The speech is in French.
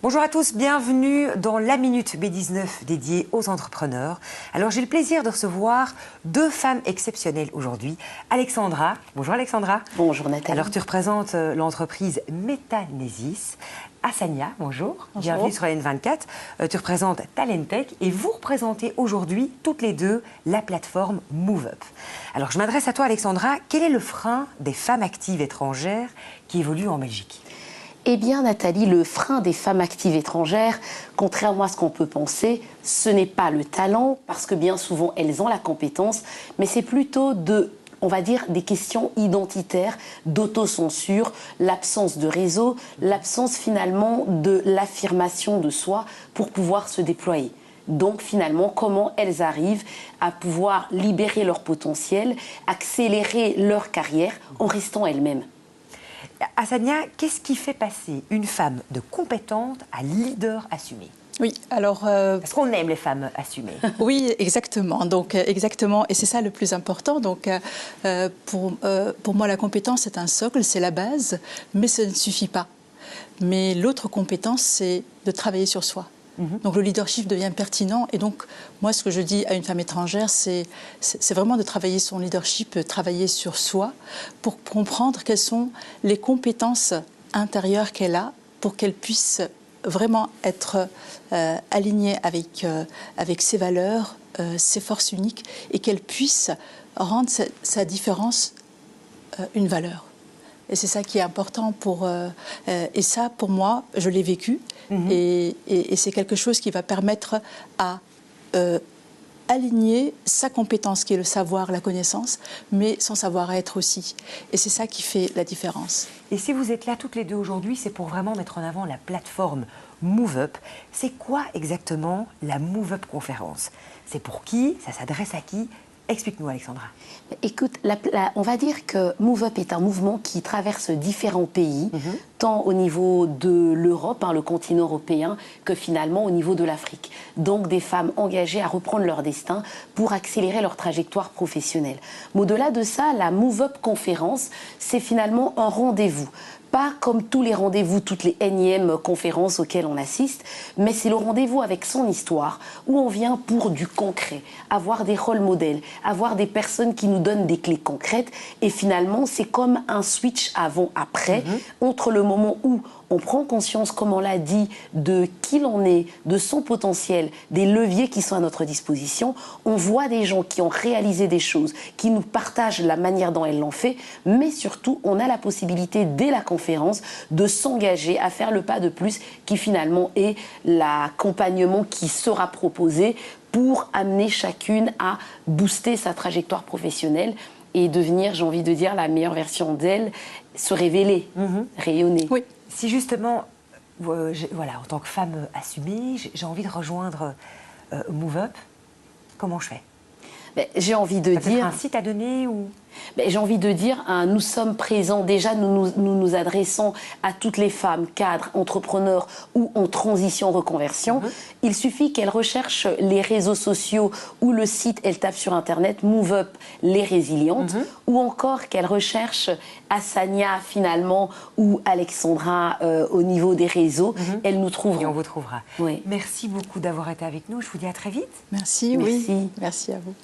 Bonjour à tous, bienvenue dans la Minute B19 dédiée aux entrepreneurs. Alors j'ai le plaisir de recevoir deux femmes exceptionnelles aujourd'hui. Alexandra, bonjour Alexandra. Bonjour Nathalie. Alors tu représentes l'entreprise Metanesis. Asania, bonjour. Bienvenue sur la N24. Tu représentes Talentech et vous représentez aujourd'hui toutes les deux la plateforme MoveUp. Alors je m'adresse à toi Alexandra, quel est le frein des femmes actives étrangères qui évoluent en Belgique ? Eh bien Nathalie, le frein des femmes actives étrangères, contrairement à ce qu'on peut penser, ce n'est pas le talent, parce que bien souvent elles ont la compétence, mais c'est plutôt on va dire, des questions identitaires, d'autocensure, l'absence de réseau, l'absence finalement de l'affirmation de soi pour pouvoir se déployer. Donc finalement, comment elles arrivent à pouvoir libérer leur potentiel, accélérer leur carrière en restant elles-mêmes. Asania, qu'est-ce qui fait passer une femme de compétente à leader assumé ? Oui, alors... Parce qu'on aime les femmes assumées. Oui, exactement. Donc, exactement. Et c'est ça le plus important. Donc, pour moi, la compétence, c'est un socle, c'est la base, mais ça ne suffit pas. Mais l'autre compétence, c'est de travailler sur soi. Donc le leadership devient pertinent et donc moi ce que je dis à une femme étrangère c'est vraiment de travailler son leadership, travailler sur soi pour comprendre quelles sont les compétences intérieures qu'elle a pour qu'elle puisse vraiment être alignée avec ses valeurs, ses forces uniques et qu'elle puisse rendre sa différence une valeur. Et c'est ça qui est important et ça, pour moi, je l'ai vécu. Et c'est quelque chose qui va permettre à aligner sa compétence, qui est le savoir, la connaissance, mais son savoir-être aussi. Et c'est ça qui fait la différence. Et si vous êtes là toutes les deux aujourd'hui, c'est pour vraiment mettre en avant la plateforme MoveUp. C'est quoi exactement la MoveUp conférence? C'est pour qui? Ça s'adresse à qui? Explique-nous, Alexandra. Écoute, on va dire que MoveUp est un mouvement qui traverse différents pays, tant au niveau de l'Europe, le continent européen, que finalement au niveau de l'Afrique. Donc des femmes engagées à reprendre leur destin pour accélérer leur trajectoire professionnelle. Mais au-delà de ça, la MoveUp conférence, c'est finalement un rendez-vous. Pas comme tous les rendez-vous, toutes les énièmes conférences auxquelles on assiste, mais c'est le rendez-vous avec son histoire, où on vient pour du concret, avoir des rôles modèles, avoir des personnes qui nous donnent des clés concrètes, et finalement c'est comme un switch avant-après, entre le moment où on prend conscience, comme on l'a dit, de qui l'on est, de son potentiel, des leviers qui sont à notre disposition. On voit des gens qui ont réalisé des choses, qui nous partagent la manière dont elles l'ont fait, mais surtout, on a la possibilité, dès la conférence, de s'engager à faire le pas de plus, qui finalement est l'accompagnement qui sera proposé pour amener chacune à booster sa trajectoire professionnelle et devenir, j'ai envie de dire, la meilleure version d'elle, se révéler, rayonner. Oui. Si justement, voilà, en tant que femme assumée, j'ai envie de rejoindre MoveUp, comment je fais? J'ai envie de dire... un site à donner ou... J'ai envie de dire, nous sommes présents, déjà nous nous adressons à toutes les femmes, cadres, entrepreneurs ou en transition, reconversion. Il suffit qu'elles recherchent les réseaux sociaux ou le site, elles tapent sur Internet, MoveUp, les résilientes, ou encore qu'elles recherchent Asania finalement ou Alexandra au niveau des réseaux, elles nous trouveront. Et on vous trouvera. Oui. Merci beaucoup d'avoir été avec nous, je vous dis à très vite. Merci, Merci. oui. Merci à vous.